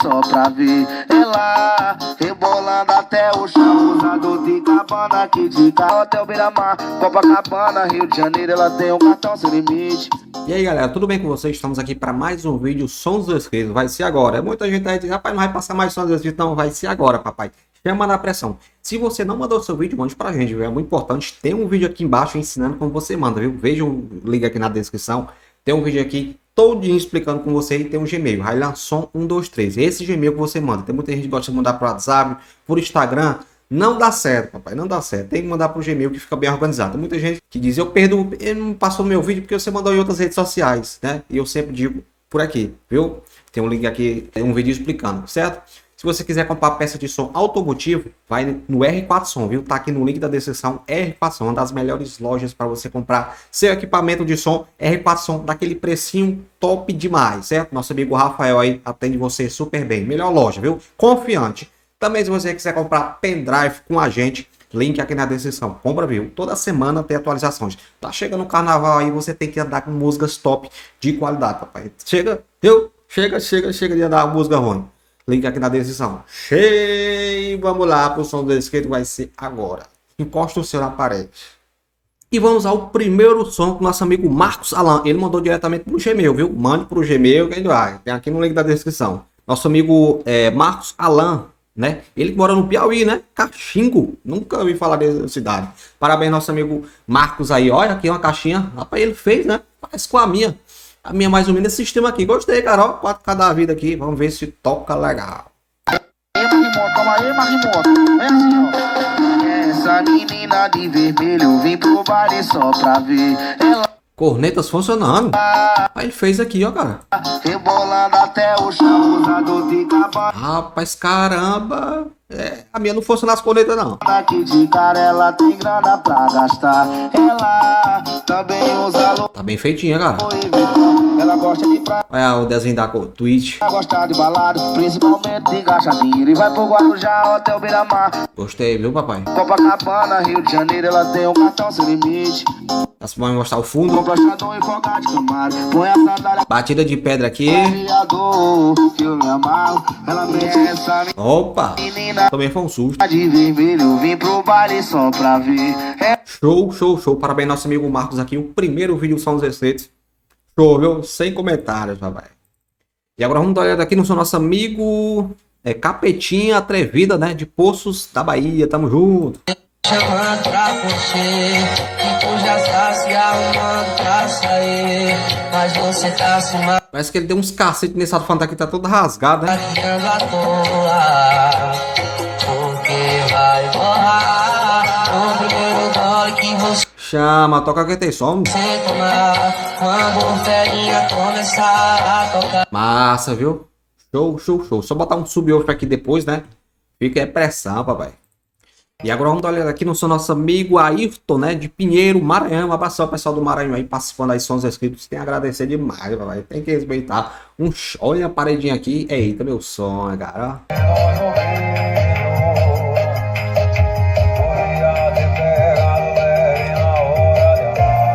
só pra ver ela rebolando até o chão. Usador de cabana aqui de carro até o Beira-Mar, Copacabana, Rio de Janeiro, ela tem um cartão sem limite. E aí galera, tudo bem com vocês? Estamos aqui para mais um vídeo Sons dos Inscritos. Vai ser agora. Muita gente aí diz, rapaz, não vai passar mais Sons dos Inscritos, não, vai ser agora, papai. Chama na pressão. Se você não mandou seu vídeo, mande pra gente, viu? É muito importante. Tem um vídeo aqui embaixo ensinando como você manda, viu? Veja o link aqui na descrição. Tem um vídeo aqui todinho explicando com você e tem um Gmail, Railanson123. Esse Gmail que você manda. Tem muita gente que gosta de mandar pro WhatsApp, por Instagram. Não dá certo, papai, não dá certo. Tem que mandar pro Gmail que fica bem organizado. Tem muita gente que diz, ele não passou no meu vídeo porque você mandou em outras redes sociais, né? E eu sempre digo por aqui, viu? Tem um link aqui, tem um vídeo explicando, certo? Se você quiser comprar peça de som automotivo, vai no R4 Som, viu? Tá aqui no link da descrição, R4 Som, uma das melhores lojas para você comprar seu equipamento de som, R4 Som, daquele precinho top demais, certo? Nosso amigo Rafael aí atende você super bem. Melhor loja, viu? Confiante. Também se você quiser comprar pendrive com a gente, link aqui na descrição. Compra, viu? Toda semana tem atualizações. Tá chegando o carnaval aí, você tem que andar com músicas top de qualidade, papai. Chega, viu? Chega de andar com música ruim. Link aqui na descrição. Cheio! Vamos lá pro som do skate, vai ser agora. Encosta o seu na parede. E vamos ao primeiro som com nosso amigo Marcos Alan. Ele mandou diretamente pro Gmail, viu? Mande pro Gmail que ele vai. Tem aqui no link da descrição. Nosso amigo Marcos Alan, né? Ele que mora no Piauí, né? Caxingo. Nunca ouvi falar dessa cidade. Parabéns, nosso amigo Marcos aí. Olha aqui uma caixinha. Rapaz, ele fez, né? Parece com a minha. A minha mais ou menos esse sistema aqui. Gostei, cara. Ó, 4K da vida aqui. Vamos ver se toca legal. Calma aí, Marimoto. É assim, ó. Essa menina de vermelho vem pro baile só pra ver ela Cornetas funcionando. Aí ele fez aqui, ó, cara. rebolando até o chão. Usador de cabana Rapaz, caramba. A minha não funciona as cornetas, não. aqui de cara, ela tem grana pra gastar. Ela também usa louco Tá bem feitinha, cara. e Vitão. Ela gosta de praia, Olha o desenho da Twitch. gosta de balada, principalmente de gastar dinheiro. E vai pro Guarujá até o Beira-Mar, Gostei, viu, papai? Copacabana, Rio de Janeiro, ela tem um cartão sem limite. Você vai mostrar o fundo. Com brochador e folga de Camaro, põe a sandália Batida de pedra aqui. criador, que eu me amarro. Ela mete essa Opa. menina Também foi um susto. de vermelho, vim pro baile só pra ver. Show. Parabéns, nosso amigo Marcos aqui. O primeiro vídeo são os receitos. Show, viu? Sem comentários, papai. E agora vamos dar uma olhada aqui no seu nosso amigo Capetinha Atrevida, né? De Poços da Bahia. Tamo junto. Chamando pra você, e tu já tá se arrumando pra sair, mas você tá se Parece que ele deu uns cacetes nesse alfândega aqui, tá todo rasgado, né? maquiando à toa, porque vai borrar o primeiro dólar que você Chama, toca que tem som. tomar, quando o velhinha começar a tocar. Massa, viu? Show. Só botar um subwoofer aqui depois, né? Fica aí pressão, papai. E agora vamos dar uma olhada aqui no seu nosso amigo Ayrton, né? De Pinheiro, Maranhão. Um abraço ao pessoal do Maranhão aí participando aí, sons inscritos. Tem que agradecer demais, papai. Tem que respeitar. Olha a paredinha aqui. Eita, meu sonho, cara.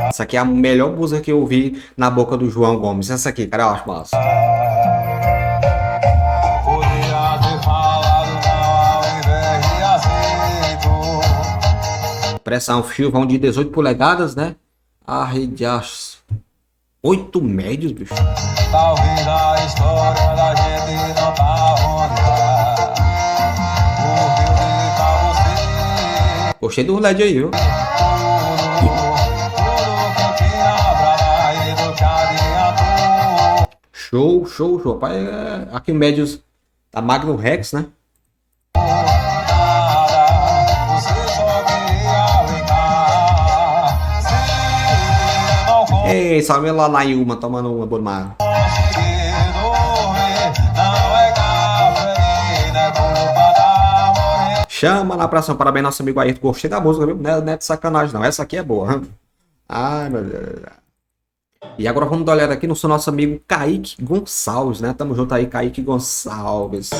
Essa aqui é a melhor música que eu vi na boca do João Gomes. Essa aqui, cara, eu acho massa. Pressão, fio, vão de 18 polegadas, né? A rede 8 médios, bicho. Talvez a história da gente não tá onde tá. Porque eu dei pra você Gostei do LED aí, viu? tudo que eu tinha pra dar e do que adiantou. Show. Pai, aqui médios da Magnum Rex, né? Você só queria brincar. Se não Ei, salve lá na Ilma, tomando uma Bormar. conseguir dormir, não é gasolina, é culpa da morena. Chama na pressão, parabéns, nosso amigo Ayrton. Gostei da música, viu? Não é de sacanagem, não. Essa aqui é boa. Hein? Ai, meu Deus. E agora vamos dar uma olhada aqui no seu nosso amigo Kaique Gonçalves, né? Tamo junto aí, Kaique Gonçalves.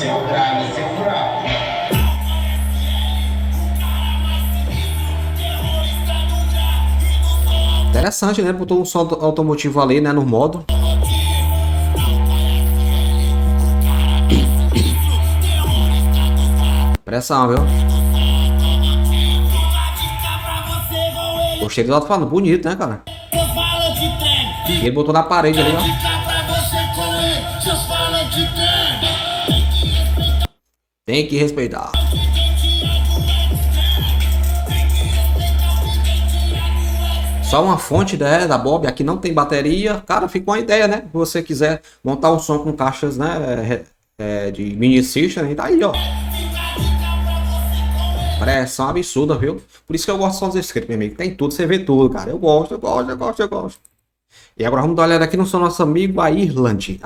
Interessante, né? Botou um som automotivo ali, né? No modo. Pressão, viu? Gostei do alto-falante, bonito, né, cara? E ele botou na parede ali, ó. Tem que respeitar. Só uma fonte da Bob, aqui não tem bateria. Cara, fica uma ideia, né? Se você quiser montar um som com caixas, né? De mini system, tá aí, ó. Pressão absurda, viu? Por isso que eu gosto de sons escritos, meu amigo. Tem tudo, você vê tudo, cara. Eu gosto. E agora vamos dar uma olhada aqui no seu nosso amigo, a Irland.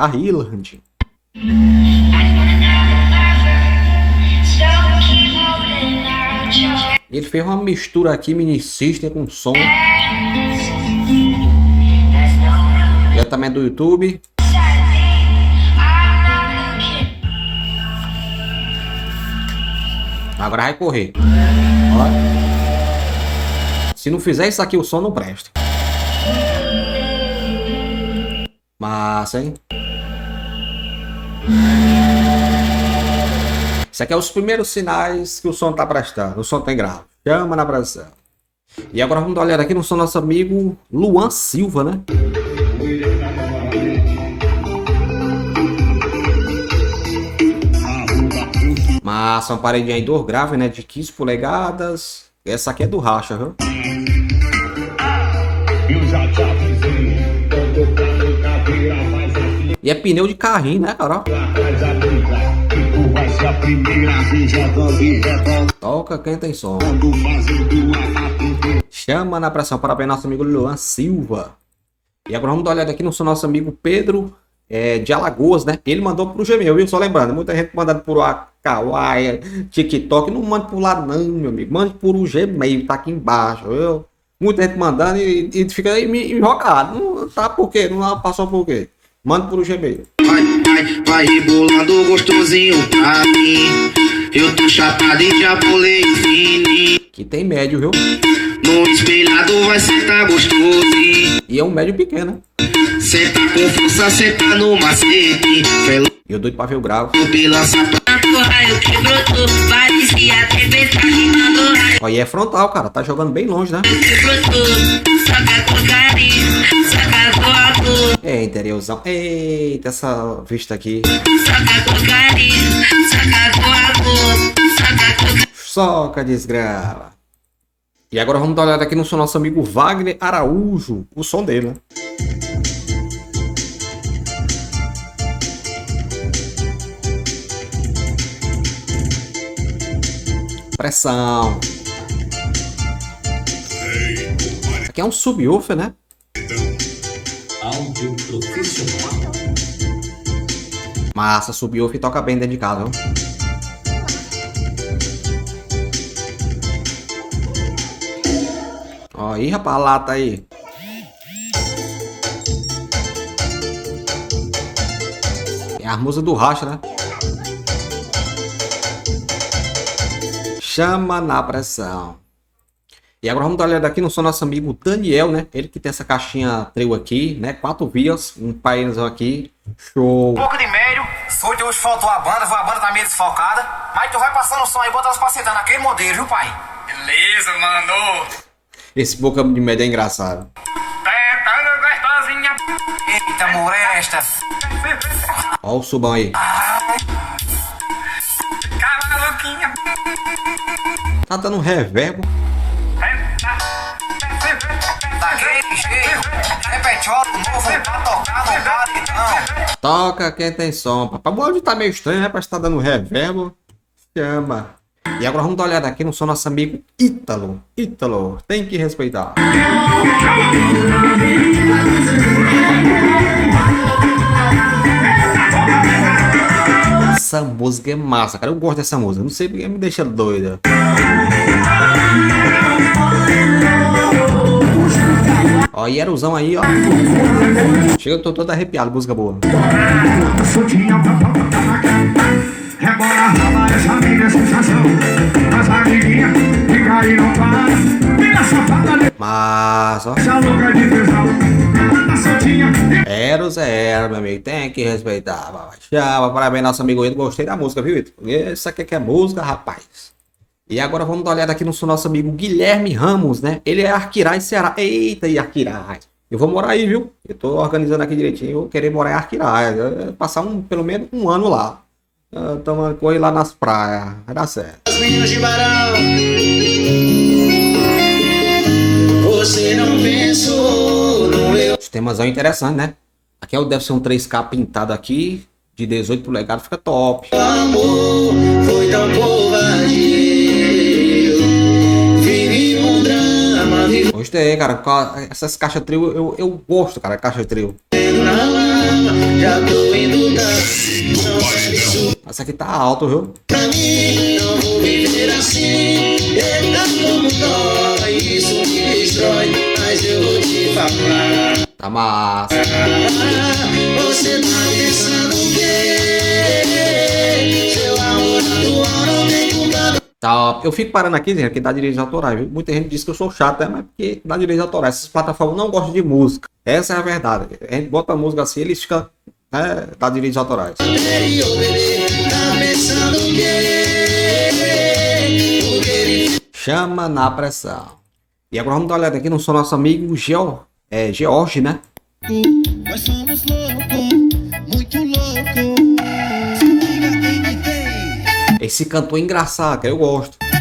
Ele fez uma mistura aqui, mini system com som. Já também é do YouTube. Agora vai correr. Ó. Se não fizer isso aqui, o som não presta. Massa, hein? Isso aqui é os primeiros sinais que o som tá prestando. O som tem grave. Chama na pressão. E agora vamos dar uma olhada aqui no som do nosso amigo Luan Silva, né? Massa, uma paredinha aí, dor grave, né? De 15 polegadas. Essa aqui é do racha, viu? E é pneu de carrinho, né, cara? Toca quem tem som. Chama na pressão. Parabéns, nosso amigo Luan Silva. E agora vamos dar uma olhada aqui no nosso amigo Pedro de Alagoas, né? Ele mandou pro Gmail, viu? Só lembrando, muita gente mandando por Kawaii, TikTok. Não mande por lá, não, meu amigo. Mande por o Gmail, tá aqui embaixo, viu? Muita gente mandando e fica aí invocado. Não tá por quê? Não passou por quê? Manda por o Gmail. Vai rebolando gostosinho pra mim. Eu tô chapado e já pulei fininho. Que tem médio, viu? No espelhado vai sentar gostosinho. E é um médio pequeno, né? Senta com força, senta no macete. E eu doido pra ver o gravo. Ó, e é frontal, cara. Tá jogando bem longe, né? É, interiorzão. Eita, essa vista aqui. Soca, desgrava. E agora vamos dar uma olhada aqui no nosso amigo Wagner Araújo. O som dele, né? Pressão. Aqui é um subwoofer, né? Áudio profissional. Massa, subwoofer toca bem dentro de casa, viu? Ó, aí, rapaz, a lata aí. É a música do racha, né? Chama na pressão. E agora vamos dar uma olhada aqui no som nosso amigo Daniel, né? Ele que tem essa caixinha trio aqui, né? 4 vias, um painel aqui. Show. Um pouco de médio, foi hoje faltou a banda tá meio desfocada. Mas tu vai passando o som aí, bota elas pra sentar naquele modelo, viu, pai? Beleza, mano. Esse boca de média é engraçado. Gostosinha. Eita, moresta. Ó o subão aí. Cavaluquinha. Tá dando um reverbo. Daquele jeito. Repetiolo novo pra tocar no baritão. Toca quem tem som. Papai, o áudio tá meio estranho, né? Parece que tá dando reverbo. Chama. E agora vamos dar uma olhada aqui no som nosso amigo Ítalo. Ítalo, tem que respeitar. Essa música é massa, cara. Eu gosto dessa música. Não sei porque me deixa doida. Ó, Hieruzão aí, ó. Chega, eu tô todo arrepiado. Música boa. Mas, ó. Eros é Eros, meu amigo. Tem que respeitar. Papai. Chama, parabéns, nosso amigo Ito. Gostei da música, viu, Ito? Isso aqui que é música, rapaz. E agora vamos dar uma olhada aqui no nosso amigo Guilherme Ramos, né? Ele é Arquirais, Ceará. Eita, e Arquirais. Eu vou morar aí, viu? Eu tô organizando aqui direitinho. Eu vou querer morar em Arquirais. Passar pelo menos um ano lá. Tomando correr lá nas praias. Vai dar certo. Os meninos de Barão, você não pensou no meu Os temas são interessantes, né? Aqui deve ser um 3K pintado aqui. De 18 polegadas fica top. amor, foi tão covarde. Vivi um drama, Gostei, cara. Essas caixas trio, eu gosto, cara. Caixa trio. vivendo na lama, já tô indo dar. Não serve isso Essa aqui tá alto, viu? pra mim, não vou viver assim. Eita, como dói, isso me destrói, mas eu vou te falar. Tá massa. Você tá pensando o quê? Seu amor atual não tem culpa. Top. Eu fico parando aqui, gente, que dá direitos autorais, viu? Muita gente diz que eu sou chato, né? Mas porque dá direitos autorais. Essas plataformas não gostam de música. Essa é a verdade. A gente bota a música assim, eles ficam, né? Dá direitos autorais. Tá pensando o quê? Porque ele Chama na pressão. E agora vamos dar uma olhada aqui no som nosso amigo George, né? nós somos loucos, muito loucos. Se liga quem me tem. Esse cantor é engraçado, que eu gosto. Isso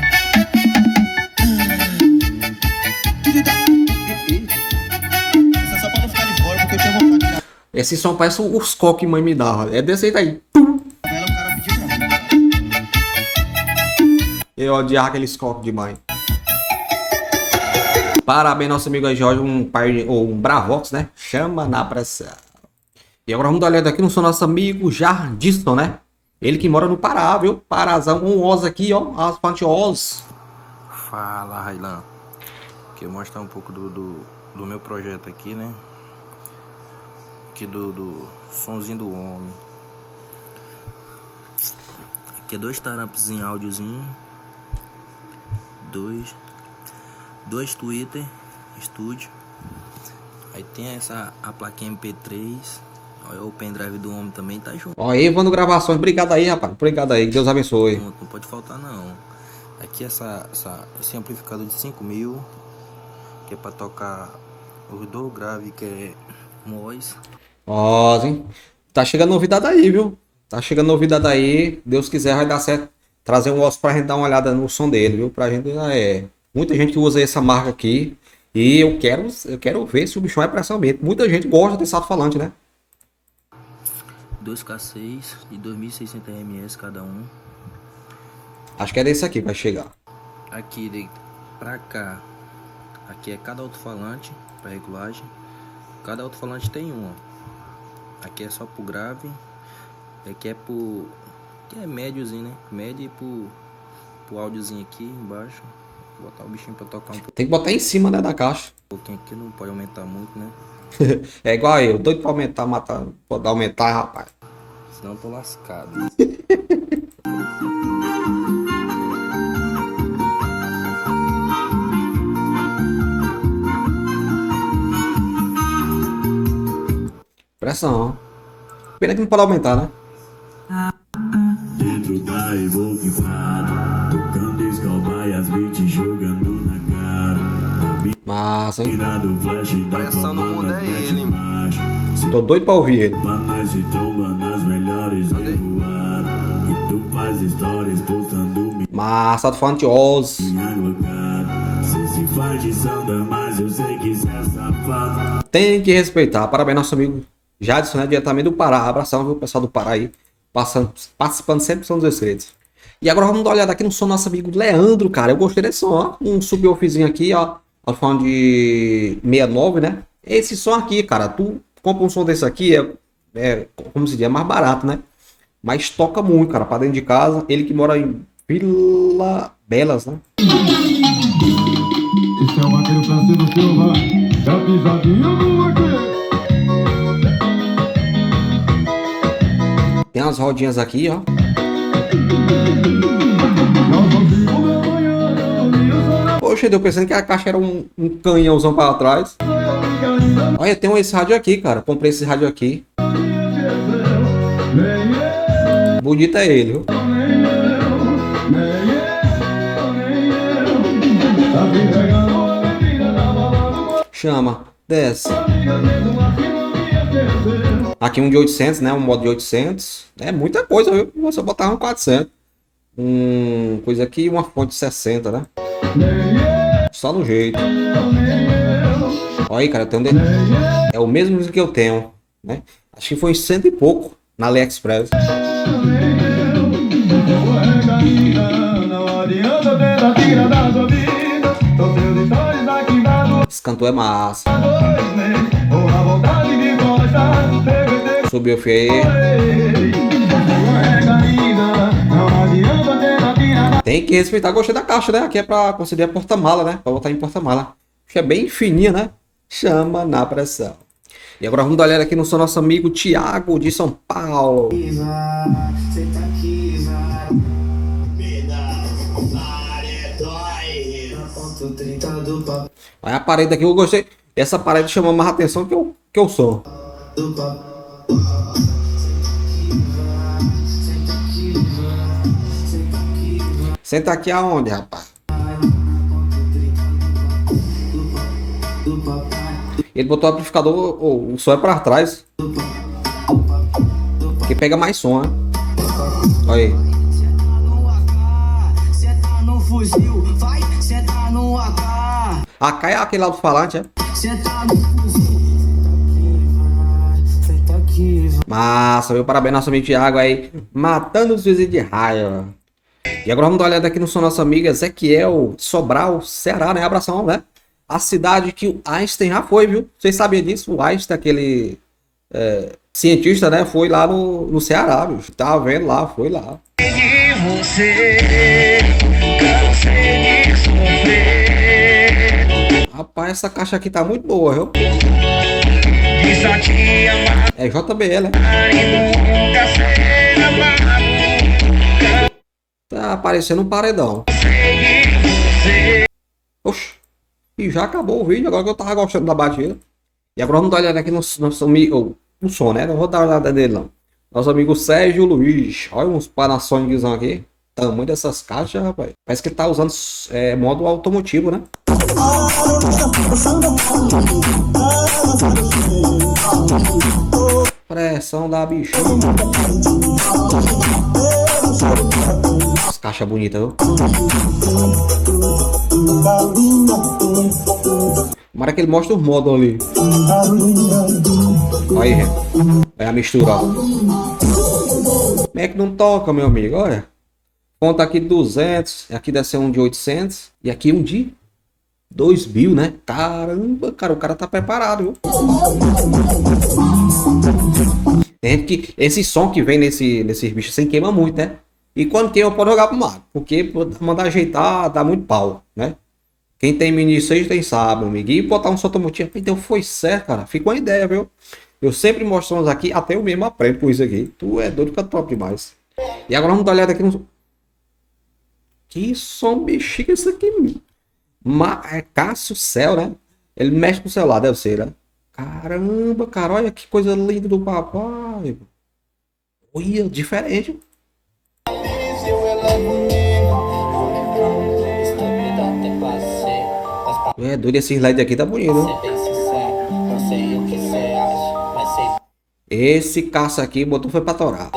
é só pra não ficar de fora, porque eu tinha vontade de dar. Esse som parece os coques que mãe me dá. É desse jeito aí. Ela, o cara pediu pra mim. Eu odiava aqueles coques de mãe. Parabéns, nosso amigo aí, Jorge, um Bravox, né? Chama na pressão. E agora vamos dar uma olhada aqui no som nosso amigo Jardisson, né? Ele que mora no Pará, viu? Parazão com um Oz aqui, ó. Asfante Oz. Fala, Railan. Quero mostrar um pouco do meu projeto aqui, né? Aqui do sonzinho do homem. Aqui é 2 taramps em áudiozinho. Dois Twitter Studio. Aí tem a plaquinha MP3. Olha o pendrive do homem também tá junto. Ó, Evandro Gravações. Obrigado aí, rapaz. Obrigado aí. Que Deus abençoe. Não pode faltar não. Aqui esse amplificador de 5.000, que é pra tocar os do grave, que é Mois. Ó, hein? Tá chegando novidade aí, viu? Tá chegando novidade aí. Deus quiser vai dar certo. Trazer um Oz pra gente dar uma olhada no som dele, viu? Pra gente muita gente que usa essa marca aqui. E eu quero ver se o bichão é pressão mesmo. Muita gente gosta desse alto-falante, né? 2K6 e 2.600 ms cada um. Acho que é desse aqui que vai chegar. Aqui pra cá, aqui é cada alto-falante pra regulagem. Cada alto-falante tem um, ó. Aqui é só pro grave. Aqui é pro... que é médiozinho, né? Médio e pro áudiozinho aqui embaixo. Vou botar o bichinho pra tocar um Tem que botar em cima, né, da caixa. pouquinho aqui, não pode aumentar muito, né? É igual eu, doido pra aumentar, matar. Pode aumentar, rapaz. Senão eu tô lascado. Pressão. Pena que não pode aumentar, né? Dentro da Evoquifado, tocando escalma e as beats jogando na cara. Massa, hein? Tirado o flash da Pressão no mundo é ele. Tô doido pra ouvir ele. Nós se tromba nas melhores revoadas. E tu faz stories postando Massa, tô falando de Oz. minha glocada. Cê se faz de samba, mas eu sei que cê é safado. Tem que respeitar. Parabéns, nosso amigo Jadson, né? Diretamente do Pará. Abração, viu, pessoal do Pará aí. Participando sempre são 16. E agora vamos dar uma olhada aqui no som do nosso amigo Leandro, cara. Eu gostei desse som, ó. Um sub-offzinho aqui, ó. Tô falando de 69, né? Esse som aqui, cara. Tu compra um som desse aqui, como se diz, é mais barato, né? Mas toca muito, cara, pra dentro de casa. Ele que mora em Vila Belas, né? Esse é o vaqueiro Francisco Silva, da pisadinha do vaqueiro. Tem umas rodinhas aqui, ó. Poxa, eu pensando que a caixa era um canhãozão para trás. Olha, tem esse rádio aqui, cara. Comprei esse rádio aqui. Bonito é ele, viu? Chama, desce. Aqui um de 800, né? Um modo de 800. É muita coisa, viu? Você botar um 400. Coisa aqui, uma fonte de 60, né? Só no jeito. Olha aí, cara, eu tenho é o mesmo que eu tenho, né? Acho que foi 100 e pouco na AliExpress. Esse cantor é massa. Subiu feio. Tem que respeitar o gostei da caixa, né? Aqui é pra conceder a porta-mala, né? Pra botar em porta-mala. Acho que é bem fininha, né? Chama na pressão. E agora vamos dar uma olhada aqui no seu nosso amigo Thiago de São Paulo. Olha a parede aqui, eu gostei. Essa parede chama mais atenção que o som. Senta aqui aonde, rapaz? Ele botou o amplificador, o som é pra trás. Que pega mais som, né? Olha aí. AK é aquele alto-falante, é? Massa, meu parabéns, nosso amigo Thiago aí, matando os vizinhos de raiva. E agora vamos dar uma olhada aqui no som nosso amigo Ezequiel Sobral, Ceará, né? Abração, né? A cidade que o Einstein já foi, viu? Vocês sabiam disso? O Einstein, aquele cientista, né? Foi lá no Ceará, viu? Tava vendo lá, foi lá. Rapaz, essa caixa aqui tá muito boa, viu? É JBL, né? Tá parecendo um paredão. Oxi. E já acabou o vídeo, agora que eu tava gostando da batida. E agora vamos dar uma olhada aqui no nosso amigo, no som, né? Não vou dar uma olhada nele, não. Nosso amigo Sérgio Luiz. Olha uns Panasoniczão aqui. Tamanho dessas caixas, rapaz. Parece que ele tá usando modo automotivo, né? Pressão da bicha. As caixas bonitas, viu? Tomara que ele mostre os modos ali. Olha aí, é a mistura, ó. Como é que não toca, meu amigo? Olha. Conta aqui de 200. Aqui deve ser um de 800. E aqui um de 2000, né? Caramba, cara, o cara tá preparado, viu? Tem gente que esse som que vem nesses bichos sem queima muito, né? E quando queima pode jogar pro mar. Porque mandar ajeitar dá muito pau, né? Quem tem mini 6 tem sabe, amigo. E botar um som automotivo, então foi certo, cara. Fica uma ideia, viu? Eu sempre mostro uns aqui, até eu mesmo aprendo com isso aqui. Tu é doido, fica top demais. E agora vamos dar uma olhada aqui no... Que som bexiga isso aqui, é Cássio Céu, né? Ele mexe com o celular, deve ser, né? Caramba, cara, olha que coisa linda do papai. Olha, diferente. É doido, esse slide aqui tá bonito, né? Esse caça aqui botou foi pra torar.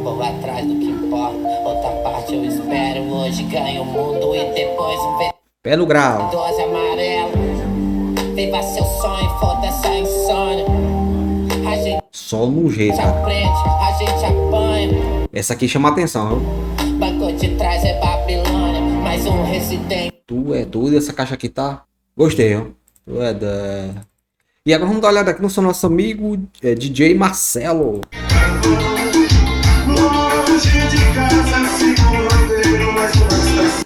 Vou atrás do que importa. Outra parte eu espero. Hoje ganho o mundo e depois pé no grau. Dose amarela. Viva seu sonho, foda essa insônia. Só no jeito. Aprende, a gente apanha. Essa aqui chama atenção, viu? Banco de trás é Babilônia. Mais um residente. Tu é doido, essa caixa aqui tá. Gostei, ó. Tu é da. E agora vamos dar uma olhada aqui no seu nosso amigo DJ Marcelo.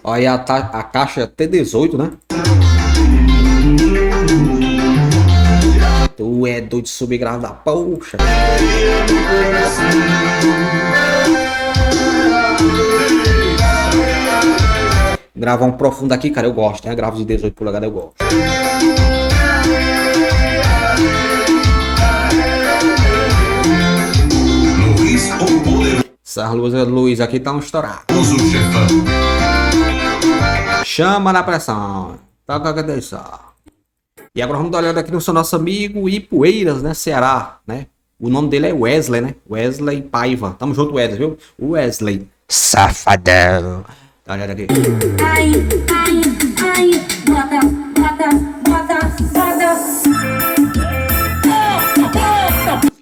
Olha a caixa T18, né? Tu é doido de subir grave da poxa. Gravar um profundo aqui, cara, eu gosto, né? Gravo de 18 polegadas, eu gosto. Essas luzes aqui estão estouradas. Chama na pressão. Toca a atenção. E agora vamos dar uma olhada aqui no seu nosso amigo Ipueiras, né? Ceará, né? O nome dele é Wesley, né? Wesley Paiva. Tamo junto, Wesley, viu? Wesley. Safadão. Dá uma olhada aqui. Ai, ai, ai, bota, bota, bota, bota.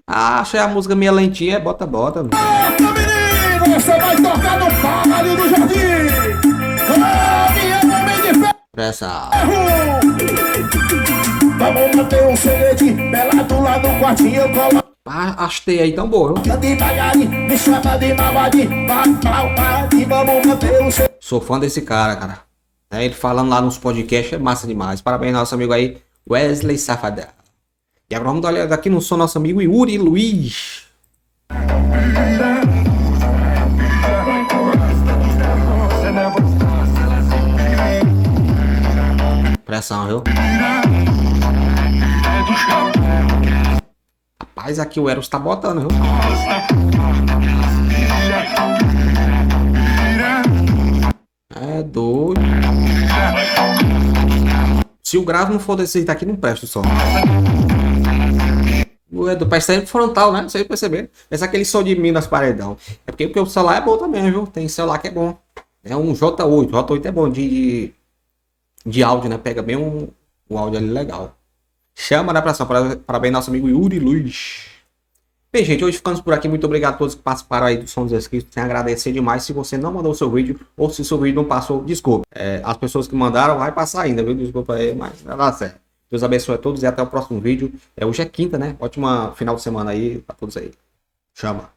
Ah, achei a música meio lentinha. Bota, bota. Bota, menino, você vai tocar no Vale do Jardim. Homem de ferro. Pressa. Vamos manter um segredo, pelado lá no quartinho, eu colo. Ah, achei aí tão boa, viu? Me chama de malvadi, vamos manter um segredo. Sou fã desse cara. É, ele falando lá nos podcasts é massa demais. Parabéns, nosso amigo aí, Wesley Safadão. E agora vamos dar uma olhada aqui no som nosso amigo Yuri Luiz. Pressão, viu? Rapaz, aqui o Eros tá botando, viu? É doido. Se o grave não for desse daqui, não presta o som. É do parceiro frontal, né? Não sei perceber. Esse é aquele som de Minas Paredão. É porque o celular é bom também, viu? Tem celular que é bom. É um J8. J8 é bom de áudio, né? Pega bem um áudio ali legal. Chama na pressão. Parabéns, nosso amigo Yuri Luiz. Bem, gente, hoje ficamos por aqui. Muito obrigado a todos que participaram aí do Som dos Inscritos. Sem agradecer demais. Se você não mandou o seu vídeo ou se o seu vídeo não passou, desculpa. As pessoas que mandaram vai passar ainda, viu? Desculpa aí, mas vai dar certo. Deus abençoe a todos e até o próximo vídeo. Hoje é quinta, né? Ótima final de semana aí pra todos aí. Chama.